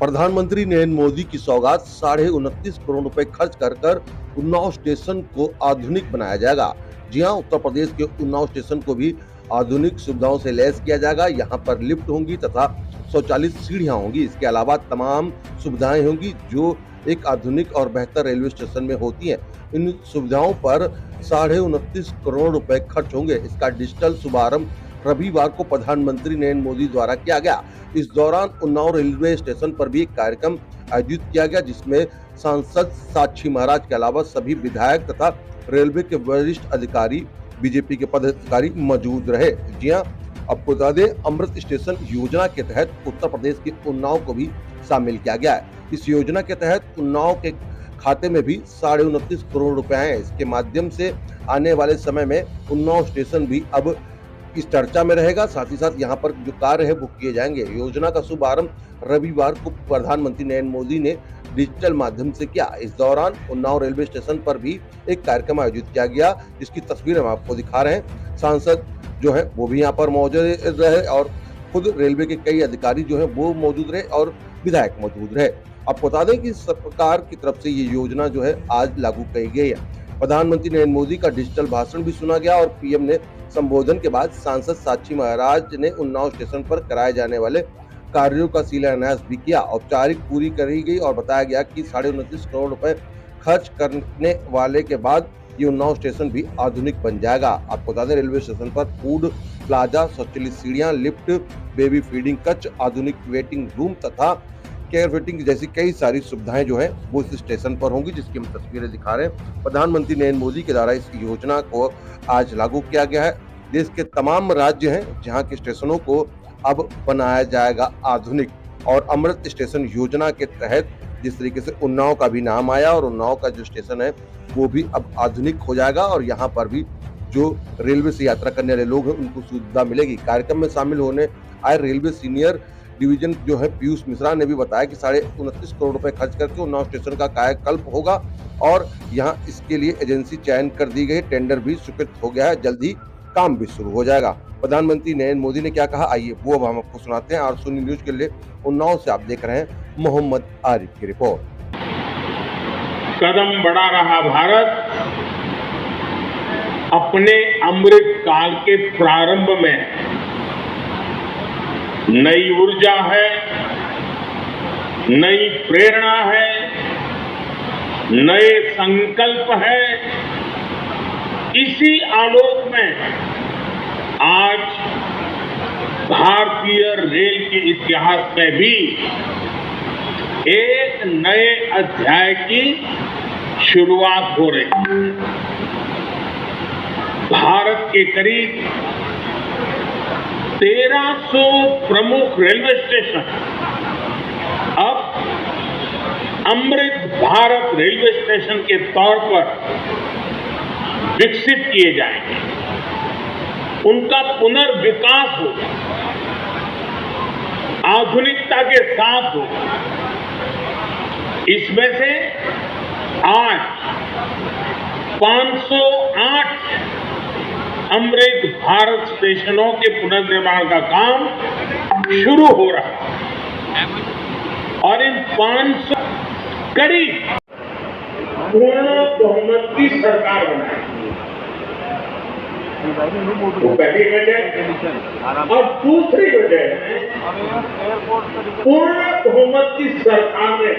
प्रधानमंत्री नरेंद्र मोदी की सौगात 29.5 करोड़ रुपए खर्च कर उन्नाव स्टेशन को आधुनिक बनाया जाएगा। जी हां, उत्तर प्रदेश के उन्नाव स्टेशन को भी आधुनिक सुविधाओं से लैस किया जाएगा। यहां पर लिफ्ट होंगी तथा स्वचालित सीढ़ियां होंगी। इसके अलावा तमाम सुविधाएं होंगी जो एक आधुनिक और बेहतर रेलवे स्टेशन में होती हैं। इन सुविधाओं पर 29.5 करोड़ रुपए खर्च होंगे। इसका डिजिटल शुभारंभ रविवार को प्रधानमंत्री नरेंद्र मोदी द्वारा किया गया। इस दौरान उन्नाव रेलवे स्टेशन पर भी एक कार्यक्रम आयोजित किया गया जिसमें सांसद साक्षी महाराज के अलावा सभी विधायक तथा रेलवे के वरिष्ठ अधिकारी, बीजेपी के पदाधिकारी मौजूद रहे। जी हां, आपको बता दें, अमृत स्टेशन योजना के तहत उत्तर प्रदेश के उन्नाव को भी शामिल किया गया है। इस योजना के तहत उन्नाव के खाते में भी 29.5 करोड़ रुपए हैं। इसके माध्यम से आने वाले समय में उन्नाव स्टेशन भी अब इस चर्चा में रहेगा। साथ ही साथ यहाँ पर जो कार्य है वो किए जाएंगे। योजना का शुभारंभ रविवार को प्रधानमंत्री नरेंद्र मोदी ने डिजिटल माध्यम से किया। इस दौरान उन्नाव रेलवे स्टेशन पर भी एक कार्यक्रम आयोजित किया गया जिसकी तस्वीर हम आपको दिखा रहे हैं। सांसद जो है वो भी यहाँ पर मौजूद रहे और खुद रेलवे के कई अधिकारी जो है वो मौजूद रहे और विधायक मौजूद रहे। आपको बता दें कि सरकार की तरफ से ये योजना जो है आज लागू की गई है। प्रधानमंत्री नरेंद्र मोदी का डिजिटल भाषण भी सुना गया और पीएम ने संबोधन के बाद सांसद साक्षी महाराज ने उन्नाव स्टेशन पर कराए जाने वाले कार्यों का शिलान्यास भी किया। औपचारिक पूरी करी गई और बताया गया कि 29.5 करोड़ रुपए खर्च करने वाले के बाद ये उन्नाव स्टेशन भी आधुनिक बन जाएगा। आपको बता दें, रेलवे स्टेशन पर फूड प्लाजा, स्वचालित सीढ़ियां, लिफ्ट, बेबी फीडिंग कक्ष, आधुनिक वेटिंग रूम तथा केयर वेटिंग जैसी कई सारी सुविधाएं जो है वो इस स्टेशन पर होंगी, जिसकी हम तस्वीरें दिखा रहे हैं। प्रधानमंत्री नरेंद्र मोदी के द्वारा इस योजना को आज लागू किया गया है। देश के तमाम राज्य हैं जहां के स्टेशनों को अब बनाया जाएगा आधुनिक। और अमृत स्टेशन योजना के तहत जिस तरीके से उन्नाव का भी नाम आया और उन्नाव का जो स्टेशन है वो भी अब आधुनिक हो जाएगा और यहाँ पर भी जो रेलवे से यात्रा करने वाले लोग हैं उनको सुविधा मिलेगी। कार्यक्रम में शामिल होने आए रेलवे सीनियर डिवीजन जो है पीयूष मिश्रा ने भी बताया कि 29.5 करोड़ रुपए खर्च करके उन्नाव स्टेशन का कायाकल्प होगा और यहाँ इसके लिए एजेंसी चयन कर दी गई, टेंडर भी स्वीकृत हो गया है, जल्द ही काम भी शुरू हो जाएगा। प्रधानमंत्री नरेंद्र मोदी ने क्या कहा, आइए वो अब हम आपको सुनाते हैं। और सुनी न्यूज के लिए उन्नाव से आप देख रहे हैं मोहम्मद आरिफ की रिपोर्ट। कदम बढ़ा रहा भारत अपने अमृत काल के प्रारंभ में नई ऊर्जा है, नई प्रेरणा है, नए संकल्प है। इसी आलोक में आज भारतीय रेल के इतिहास में भी एक नए अध्याय की शुरुआत हो रही है। भारत के करीब 1300 प्रमुख रेलवे स्टेशन अब अमृत भारत रेलवे स्टेशन के तौर पर विकसित किए जाएंगे। उनका पुनर्विकास हो, आधुनिकता के साथ हो। इसमें से आज 508 अमृत भारत स्टेशनों के पुनर्निर्माण का काम शुरू हो रहा है और इन 500 करीब पूर्ण बहुमत की सरकार बनाई। तो पहली वजह और दूसरी वजह पूर्ण बहुमत की सरकार ने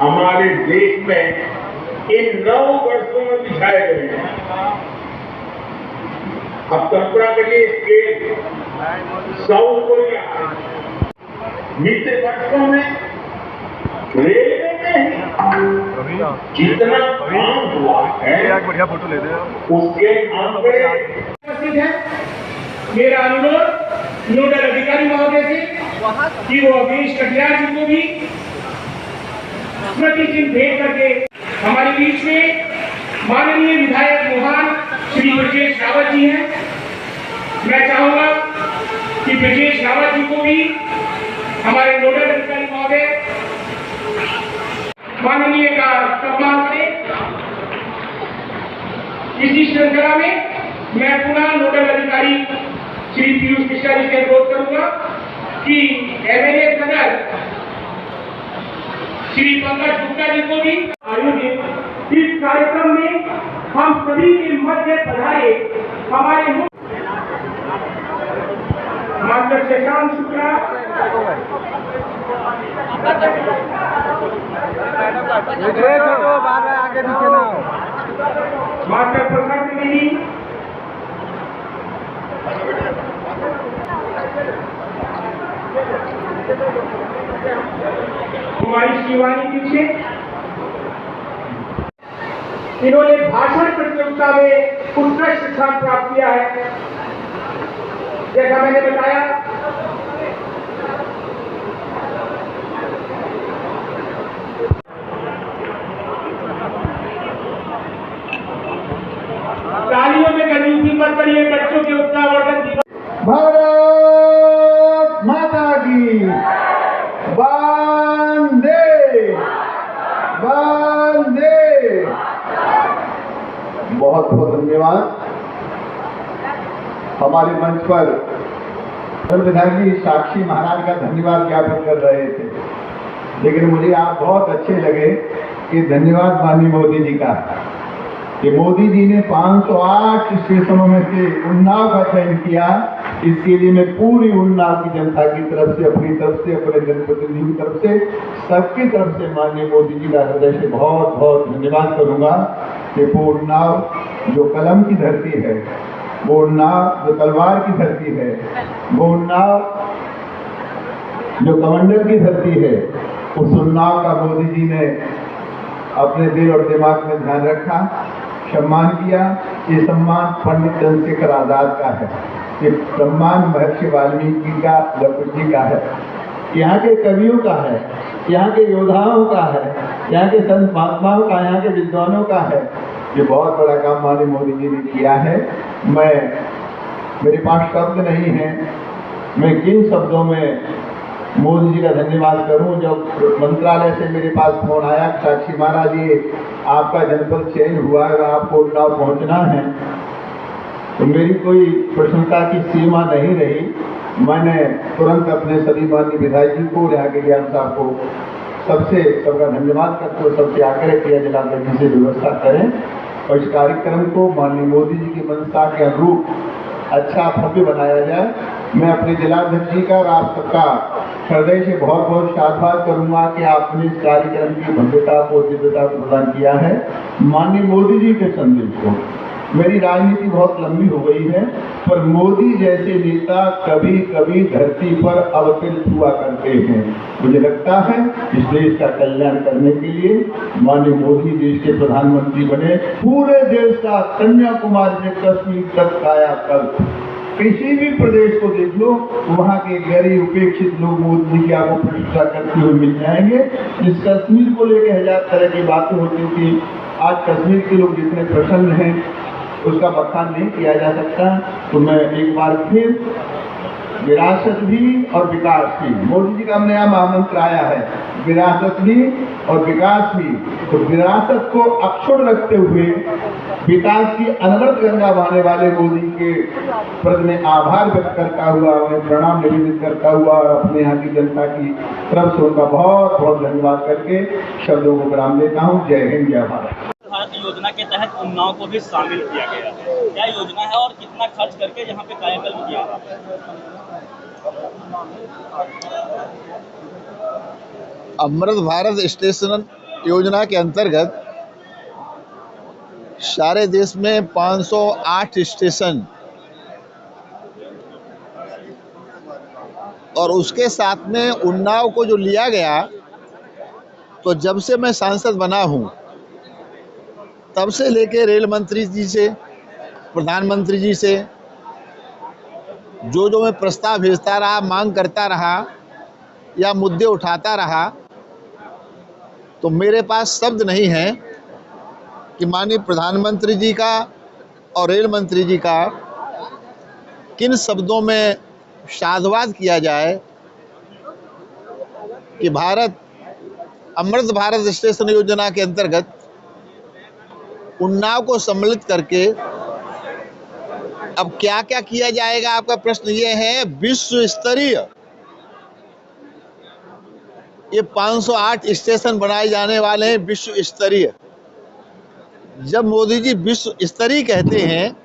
हमारे देश में इन 9 वर्षों में बिछाए गए हैं। अब कल्पना करिए कि साउथ कोरिया बीते वर्षों में रेलवे में जितना काम हुआ है बढ़िया फोटो ले उसके आंकड़े उपस्थित है। मेरा अनुरोध नोडल अधिकारी महोदय से कि वो अवनीश कटियार जी को भी स्मृति चिन्ह भेंट करके हमारे बीच में माननीय विधायक मोहन श्री ब्रजेश रावत जी हैं। मैं चाहूंगा कि ब्रजेश रावत जी को भी हमारे नोडल अधिकारी महोदय माननीय का सम्मान करें। इसी श्रृंखला में मैं पुनः नोडल अधिकारी श्री पीयूष मिश्रा जी से अनुरोध करूंगा कि एमएलए सदर श्री पंकज गुप्ता जी को भी आयोजित इस कार्यक्रम में हम सभी के मध्य पधारे हमारे मास्टर शशांक शुक्ला, आगे पीछे ना हो। मास्टर प्रकाश जी, कुमारी शिवानी दीक्षित, इन्होंने भाषण प्रतियोगिता में उत्कृष्ट स्थान प्राप्त किया है। जैसा मैंने बताया, तालियों में गरीबी मत करिए, बच्चों के उत्साहवर्धन दिवस। भारत माता की वंदे वंदे। बहुत बहुत धन्यवाद। हमारे मंच पर विधायक जी साक्षी महाराज का धन्यवाद ज्ञापन कर रहे थे, लेकिन मुझे आप बहुत अच्छे लगे कि धन्यवाद माननीय मोदी जी का, कि मोदी जी ने 508 स्टेशनों में से उन्नाव का चयन किया। इसके लिए मैं पूरी उन्नाव की जनता की तरफ से, अपनी तरफ से, अपने जनप्रतिनिधि की तरफ से, सबकी तरफ से माननीय मोदी जी का हृदय से बहुत बहुत धन्यवाद करूंगा कि वो उन्नाव जो कलम की धरती है, वो उन्नाव जो तलवार की धरती है, वो उन्नाव जो कमंडल की धरती है, उस उन्नाव का मोदी जी ने अपने दिल और दिमाग में ध्यान रखा, सम्मान किया। ये सम्मान पंडित चंद्रशेखर आजाद का है, ये सम्मान महर्षि वाल्मीकि का, लक्ष्मण जी का है, यहाँ के कवियों का है, यहाँ के योद्धाओं का है, यहाँ के संत महात्माओं का, यहाँ के विद्वानों का है। ये बहुत बड़ा काम माननीय मोदी जी ने किया है। मेरे पास शब्द नहीं है, मैं किन शब्दों में मोदी जी का धन्यवाद करूं। जब मंत्रालय से मेरे पास फोन आया, साक्षी महाराज ये आपका जनपद चयन हुआ है, आपको उन्नाव पहुंचना है, तो मेरी कोई प्रशंसा की सीमा नहीं रही। मैंने तुरंत अपने सभी माननीय विधायक जी को, यहाँ के ज्ञान साहब को, सबका धन्यवाद करते हुए सबसे आग्रह किया जिलाध्यक्ष जी से व्यवस्था करें और इस कार्यक्रम को माननीय मोदी जी की मंशा के अनुरूप अच्छा भव्य बनाया जाए। मैं अपने जिलाध्यक्ष जी का और आप सबका हृदय से बहुत बहुत साधुवाद करूंगा कि आपने इस कार्यक्रम की भव्यता को, दिव्यता को प्रदान किया है। माननीय मोदी जी के संदेश को, मेरी राजनीति बहुत लंबी हो गई है, पर मोदी जैसे नेता कभी कभी धरती पर अवतरित हुआ करते हैं। मुझे लगता है इस देश का कल्याण करने के लिए माननीय मोदी देश के प्रधानमंत्री बने। पूरे देश का कन्याकुमारी से कश्मीर तक कायाकल्प, किसी भी प्रदेश को देख लो, वहाँ के गरीब उपेक्षित लोग मोदी जी की आपको प्रशंसा करते हुए मिल जाएंगे। इस कश्मीर को लेकर हजार तरह की बातें होती थी, आज कश्मीर के लोग जितने प्रसन्न हैं उसका बखान नहीं किया जा सकता। तो मैं एक बार फिर विरासत भी और विकास भी, मोदी जी का नया महामंत्र आया है, विरासत भी और विकास भी। तो विरासत को अक्षुण्ण रखते हुए विकास की अनवरत गंगा बहाने वाले मोदी के प्रति में आभार व्यक्त करता हुआ, उन्हें प्रणाम निवेदित करता हुआ और अपने यहाँ की जनता की तरफ से उनका बहुत बहुत धन्यवाद करके शब्दों को विराम देता हूँ। जय हिंद, जय भारत। भारत योजना के तहत उन्नाव को भी शामिल किया गया है। क्या योजना है और कितना खर्च करके यहाँ पे कायाकल्प किया गया? अमृत भारत स्टेशन योजना के अंतर्गत सारे देश में 508 स्टेशन और उसके साथ में उन्नाव को जो लिया गया, तो जब से मैं सांसद बना हूँ तब से लेके रेल मंत्री जी से, प्रधानमंत्री जी से जो मैं प्रस्ताव भेजता रहा, मांग करता रहा या मुद्दे उठाता रहा, तो मेरे पास शब्द नहीं है कि माननीय प्रधानमंत्री जी का और रेल मंत्री जी का किन शब्दों में साधुवाद किया जाए कि अमृत भारत स्टेशन योजना के अंतर्गत उन्नाव को सम्मिलित करके अब क्या क्या किया जाएगा। आपका प्रश्न ये है, विश्व स्तरीय ये 508 स्टेशन बनाए जाने वाले हैं विश्व स्तरीय। जब मोदी जी विश्व स्तरीय कहते हैं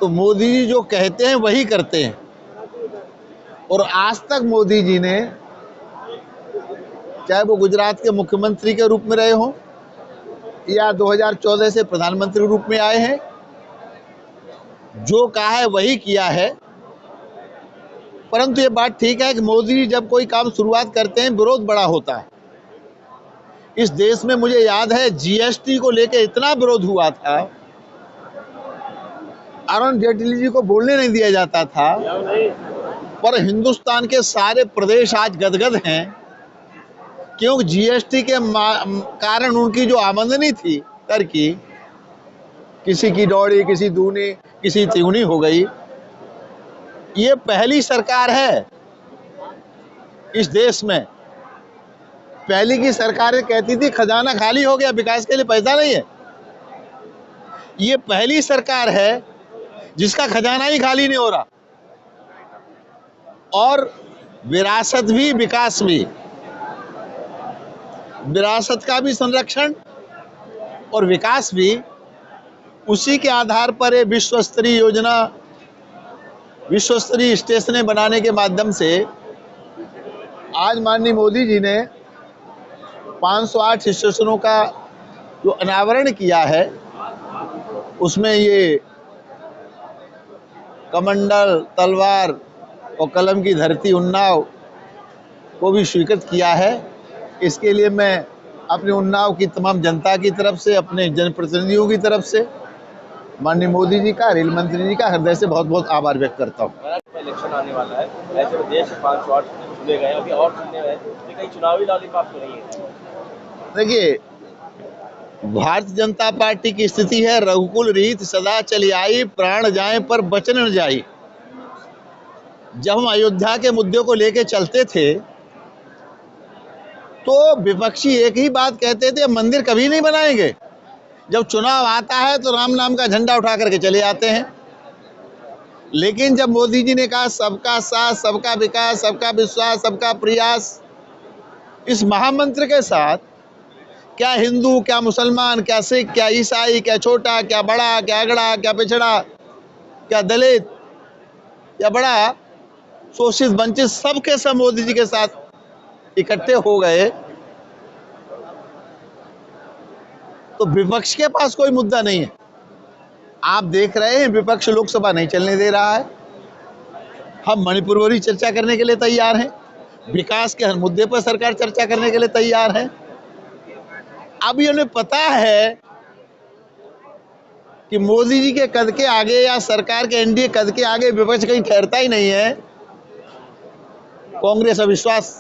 तो मोदी जी जो कहते हैं वही करते हैं। और आज तक मोदी जी ने, चाहे वो गुजरात के मुख्यमंत्री के रूप में रहे हों या 2014 से प्रधानमंत्री रूप में आए हैं, जो कहा है वही किया है। परंतु ये बात ठीक है कि मोदी जी जब कोई काम शुरुआत करते हैं विरोध बड़ा होता है। इस देश में मुझे याद है जीएसटी को लेकर इतना विरोध हुआ था, अरुण जेटली जी को बोलने नहीं दिया जाता था। पर हिंदुस्तान के सारे प्रदेश आज गदगद हैं, क्योंकि जीएसटी के कारण उनकी जो आमदनी थी कर की, किसी की दौड़ी, किसी दूनी, किसी तिगुनी हो गई। ये पहली सरकार है इस देश में। पहले की सरकारें कहती थी खजाना खाली हो गया, विकास के लिए पैसा नहीं है। ये पहली सरकार है जिसका खजाना ही खाली नहीं हो रहा, और विरासत भी विकास भी, विरासत का भी संरक्षण और विकास भी, उसी के आधार पर ये विश्व स्तरीय योजना, विश्व स्तरीय स्टेशनें बनाने के माध्यम से आज माननीय मोदी जी ने 508 स्टेशनों का जो अनावरण किया है, उसमें ये कमंडल, तलवार और कलम की धरती उन्नाव को भी स्वीकृत किया है। इसके लिए मैं अपने उन्नाव की तमाम जनता की तरफ से, अपने जनप्रतिनिधियों की तरफ से माननीय मोदी जी का, रेल मंत्री जी का हृदय से बहुत बहुत आभार व्यक्त करता हूँ। इलेक्शन आने वाला है, ऐसे में देश 508 चुने गए, अभी और चुने गए, तो कहीं चुनावी लॉलीपॉप तो नहीं है? देखिए, भारतीय जनता पार्टी की स्थिति है रघुकुल रीत सदा चली आई, प्राण जाए पर बचन न जाई। जब हम अयोध्या के मुद्दे को लेके चलते थे तो विपक्षी एक ही बात कहते थे, मंदिर कभी नहीं बनाएंगे। जब चुनाव आता है तो राम नाम का झंडा उठा करके चले आते हैं। लेकिन जब मोदी जी ने कहा सबका साथ, सबका विकास, सबका विश्वास, सबका प्रयास, इस महामंत्र के साथ क्या हिंदू, क्या मुसलमान, क्या सिख, क्या ईसाई, क्या छोटा, क्या बड़ा, क्या अगड़ा, क्या पिछड़ा, क्या दलित, क्या बड़ा, शोषित, वंचित, सबके सब मोदी जी के साथ इकट्ठे हो गए, तो विपक्ष के पास कोई मुद्दा नहीं है। आप देख रहे हैं विपक्ष लोकसभा नहीं चलने दे रहा है। हम मणिपुर पर चर्चा करने के लिए तैयार हैं, विकास के हर मुद्दे पर सरकार चर्चा करने के लिए तैयार है। अब उन्हें पता है कि मोदी जी के कद के आगे या सरकार के एनडीए कद के आगे विपक्ष कहीं ठहरता ही नहीं है। कांग्रेस अविश्वास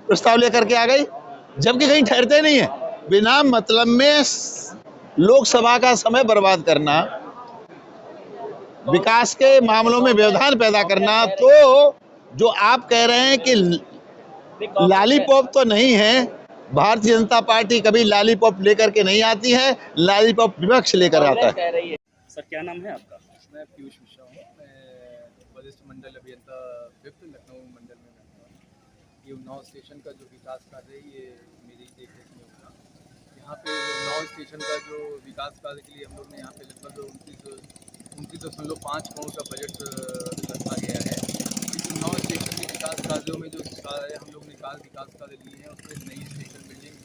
प्रस्ताव लेकर के आ गई, जबकि कहीं ठहरते नहीं है। बिना मतलब में लोकसभा का समय बर्बाद करना, विकास के मामलों में व्यवधान पैदा करना, तो जो आप कह रहे हैं कि लॉलीपॉप तो नहीं है, भारतीय जनता पार्टी कभी लॉलीपॉप लेकर के नहीं आती है, लॉलीपॉप विपक्ष लेकर आता है। सर क्या नाम है आपका? मैं पीयूष मिश्रा हूँ। मैं वरिष्ठ मंडल अभियंता 5th लखनऊ मंडल में रहता हूँ। ये उन्नाव स्टेशन का जो विकास कार्य है ये मेरी देखरेख में होगा। यहाँ पे उन्नाव स्टेशन का जो विकास कार्य के लिए हम लोग ने यहाँ पे लगभग 29.5 करोड़ का बजट रखा गया है। इस उन्नाव स्टेशन के विकास कार्यों में जो सारे हम लोग ने विकास कार्य लिए हैं उसमें नई स्टेशन बिल्डिंग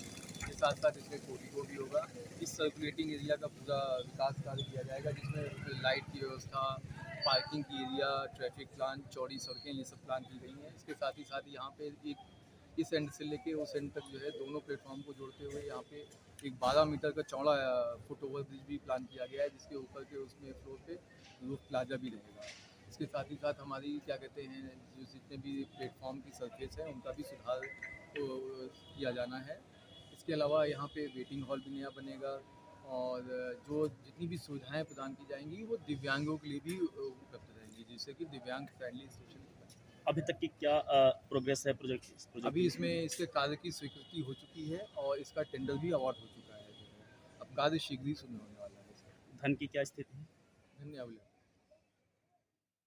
के साथ साथ इसमें कोडिगो भी होगा। इस सर्कुलेटिंग एरिया का पूरा विकास कार्य किया जाएगा, जिसमें लाइट की व्यवस्था, पार्किंग की एरिया, ट्रैफिक प्लान, चौड़ी सड़कें, ये सब प्लान की गई हैं। इसके साथ ही यहाँ पे एक इस एंड से लेके उस एंड तक जो है दोनों प्लेटफॉर्म को जोड़ते हुए यहाँ पे एक 12 मीटर का चौड़ा फुट ओवर ब्रिज भी प्लान किया गया है, जिसके ऊपर के उसमें फ्लोर पे रूफ प्लाजा भी रहेगा। इसके साथ ही साथ हमारी क्या कहते हैं जो जितने भी प्लेटफॉर्म की सरफेस है उनका भी सुधार किया जाना है। इसके अलावा यहाँ पे वेटिंग हॉल भी नया बनेगा और जो जितनी भी सुविधाएं प्रदान की जाएंगी वो दिव्यांगों के लिए भी उपलब्ध रहेंगी, जिससे कि दिव्यांग फ्रेंडली स्टेशन। अभी तक की क्या प्रोग्रेस है प्रोजेक्ट? अभी इसमें इसके कार्य की स्वीकृति हो चुकी है और इसका टेंडर भी अवार्ड हो चुका है। अब कार्य शीघ्र ही शुरू होने वाला है। धन की क्या स्थिति है? धन्यवाद।